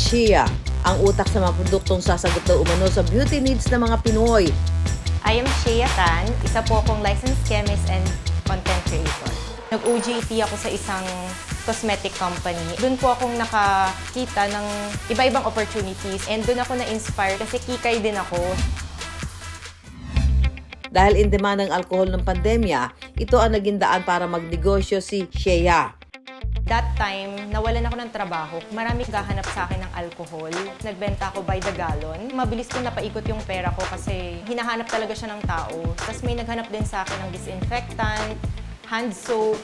Shia, ang utak sa mga produktong sasagot daw umano sa beauty needs ng mga Pinoy. I am Shea Tan, isa po akong licensed chemist and content creator. Nag-OJT ako sa isang cosmetic company. Doon po akong nakakita ng iba-ibang opportunities and doon ako na-inspire kasi kikay din ako. Dahil in demand ng alkohol ng pandemya, ito ang naging daan para magnegosyo si Shea. That time, nawalan ako ng trabaho. Maraming gahanap sa akin ng alcohol. Nagbenta ako by the gallon. Mabilis ko napaikot yung pera ko kasi hinahanap talaga siya ng tao. Tapos may naghanap din sa akin ng disinfectant, hand soap.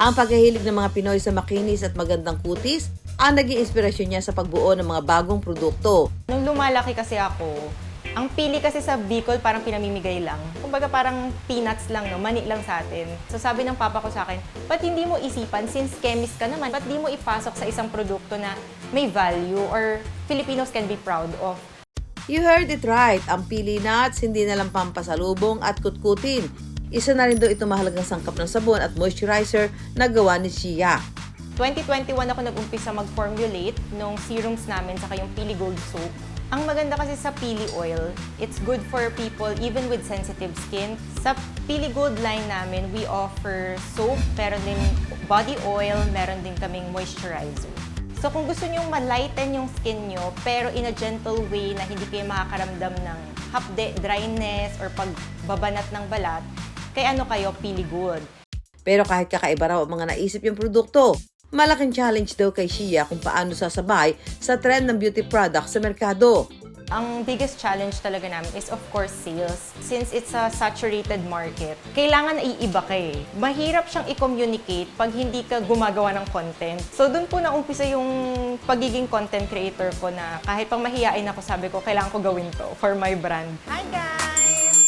Ang paghahilig ng mga Pinoy sa makinis at magandang kutis ang naging inspirasyon niya sa pagbuo ng mga bagong produkto. Nung lumalaki kasi ako, ang pili kasi sa Bicol parang pinamimigay lang. Kumbaga parang peanuts lang, no? Mani lang sa atin. So sabi ng papa ko sa akin, ba't hindi mo isipan, since chemist ka naman, ba't di mo ipasok sa isang produkto na may value or Filipinos can be proud of? You heard it right, ang pili nuts hindi na lang pampasalubong at kutkutin. Isa na rin daw ito mahalagang sangkap ng sabon at moisturizer na gawa ni Shea. 2021 ako nag-umpisa mag-formulate nung serums namin saka yung Pili Gold Soap. Ang maganda kasi sa Pili Oil, it's good for people even with sensitive skin. Sa Pili Gold line namin, we offer soap, meron din body oil, meron din kaming moisturizer. So kung gusto nyo ma-lighten yung skin nyo, pero in a gentle way na hindi kayo makakaramdam ng hapde, dryness, or pagbabanat ng balat, kaya ano kayo, Pili Gold. Pero kahit kakaiba raw ang mga naisip yung produkto, malaking challenge daw kay Shea kung paano sasabay sa trend ng beauty products sa merkado. Ang biggest challenge talaga namin is of course sales. Since it's a saturated market, kailangan iiba ka eh. Mahirap siyang i-communicate pag hindi ka gumagawa ng content. So doon po naumpisa yung pagiging content creator ko na kahit pang mahiyain ako, sabi ko, kailangan ko gawin to for my brand. Hi guys!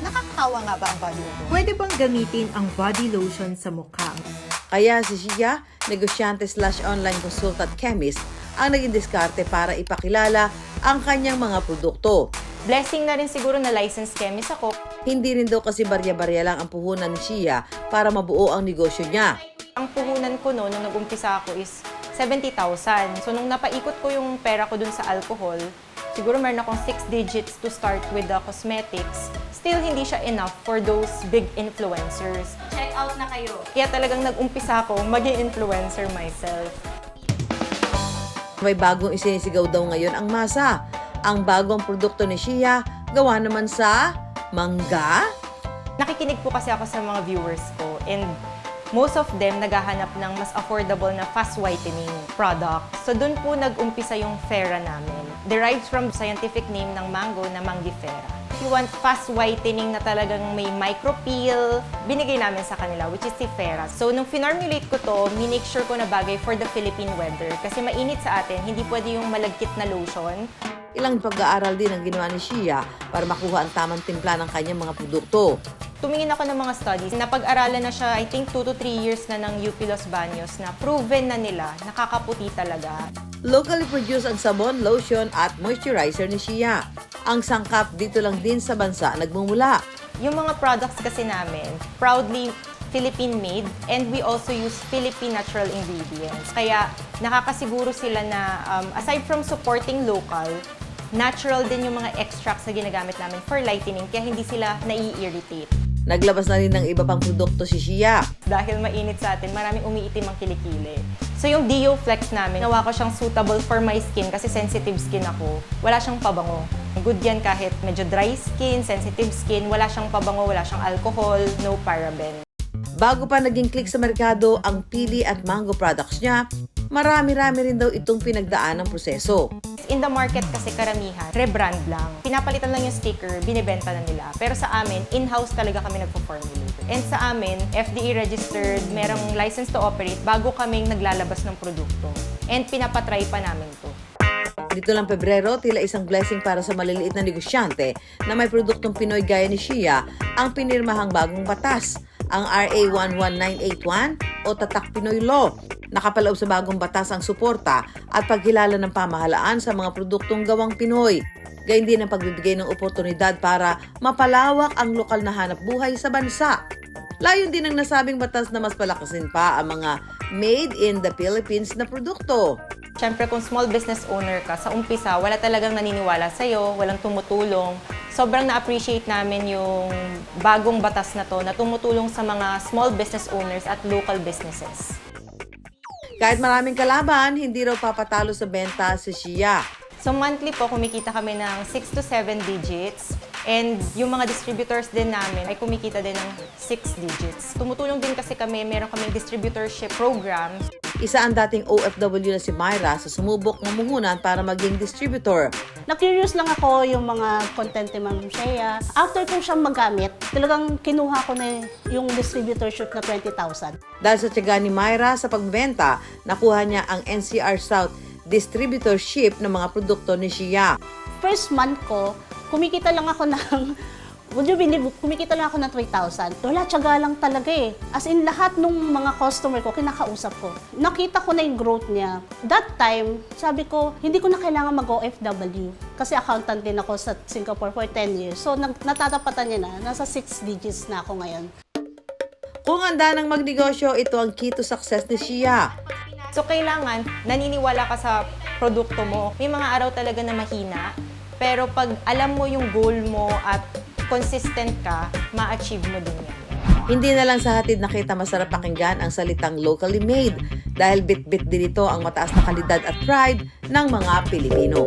Nakakatawa nga ba ang body lotion? Pwede bang gamitin ang body lotion sa mukha? Kaya si Shea, negosyante/online consultant chemist, ang naging diskarte para ipakilala ang kanyang mga produkto. Blessing na rin siguro na licensed chemist ako. Hindi rin daw kasi barya-barya lang ang puhunan ni Shea para mabuo ang negosyo niya. Ang puhunan ko noon, nung nag-umpisa ako is 70,000. So nung napaikot ko yung pera ko dun sa alcohol, siguro meron akong 6 digits to start with the cosmetics. Still, hindi siya enough for those big influencers. Check out na kayo. Kaya talagang nag-umpisa ako maging influencer myself. May bagong isinisigaw daw ngayon ang masa. Ang bagong produkto ni Shea, gawa naman sa mangga? Nakikinig po kasi ako sa mga viewers ko and most of them naghahanap ng mas affordable na fast whitening product. So doon po nag-umpisa yung Fera namin. Derived from scientific name ng mango na Mangifera. If you want fast whitening na talagang may micropeel, binigay namin sa kanila, which is si Fera. So nung finormulate ko to, minake sure ko na bagay for the Philippine weather. Kasi mainit sa atin, hindi pwede yung malagkit na lotion. Ilang pag-aaral din ang ginawa ni Shea para makuha ang tamang timpla ng kanyang mga produkto. Tumingin ako ng mga studies. Napag-aralan na siya, I think 2 to 3 years na ng UP Los Baños na proven na nila, nakakaputi talaga. Locally produced ang sabon, lotion at moisturizer ni Shea. Ang sangkap dito lang din sa bansa nagmumula. Yung mga products kasi namin, proudly Philippine-made and we also use Philippine natural ingredients. Kaya nakakasiguro sila na aside from supporting local, natural din yung mga extracts na ginagamit namin for lightening kaya hindi sila nai-irritate. Naglabas na rin ng iba pang produkto si Shea. Dahil mainit sa atin, maraming umiitim ang kilikili. So yung Dio Flex namin, nawa ko siyang suitable for my skin kasi sensitive skin ako. Wala siyang pabango. Good yan kahit medyo dry skin, sensitive skin, wala siyang pabango, wala siyang alcohol, no paraben. Bago pa naging click sa merkado ang pili at mango products niya, marami-rami rin daw itong pinagdaan ng proseso. In the market kasi karamihan, rebrand lang. Pinapalitan lang yung sticker, binibenta na nila. Pero sa amin, in-house talaga kami nagpo-formulate. And sa amin, FDA registered, merong license to operate bago kaming naglalabas ng produkto. And pinapatry pa namin to. Dito lang Pebrero, tila isang blessing para sa maliliit na negosyante na may produktong Pinoy gaya ni Shea ang pinirmahang bagong batas, ang RA 11981 o Tatak Pinoy Law. Nakapaloob sa bagong batas ang suporta at pagkilala ng pamahalaan sa mga produktong gawang Pinoy. Gayun din ang pagbibigay ng oportunidad para mapalawak ang lokal na hanap buhay sa bansa. Layon din ng nasabing batas na mas palakasin pa ang mga made in the Philippines na produkto. Siyempre, kung small business owner ka, sa umpisa, wala talagang naniniwala sa'yo, walang tumutulong. Sobrang na-appreciate namin yung bagong batas na to na tumutulong sa mga small business owners at local businesses. Kahit maraming kalaban, hindi raw papatalo sa benta si Shia. So monthly po, kumikita kami ng 6 to 7 digits. And yung mga distributors din namin ay kumikita din ng 6 digits. Tumutulong din kasi kami, meron kaming distributorship program. Isa ang dating OFW na si Myra sa sumubok mamuhunan para maging distributor. Na-curious lang ako yung mga content ni Ma'am Shea. After kong siyang magamit, talagang kinuha ko na yung distributorship na 20,000. Dahil sa tiyaga ni Myra sa pagbenta, nakuha niya ang NCR South distributorship ng mga produkto ni Shia. First month ko, kumikita lang ako ng, would you believe, kumikita lang ako ng 3,000. Wala, tiyaga lang talaga eh. As in, lahat ng mga customer ko, kinakausap ko. Nakita ko na yung growth niya. That time, sabi ko, hindi ko na kailangan mag-OFW. Kasi accountant din ako sa Singapore for 10 years. So, natatapatan niya na. Nasa 6 digits na ako ngayon. Kung handa ng magnegosyo, ito ang key to success ni Shia. So kailangan, naniniwala ka sa produkto mo. May mga araw talaga na mahina, pero pag alam mo yung goal mo at consistent ka, ma-achieve mo din yan. Hindi na lang sa hatid nakita masarap pakinggan ang salitang locally made dahil bit-bit din ito ang mataas na kalidad at pride ng mga Pilipino.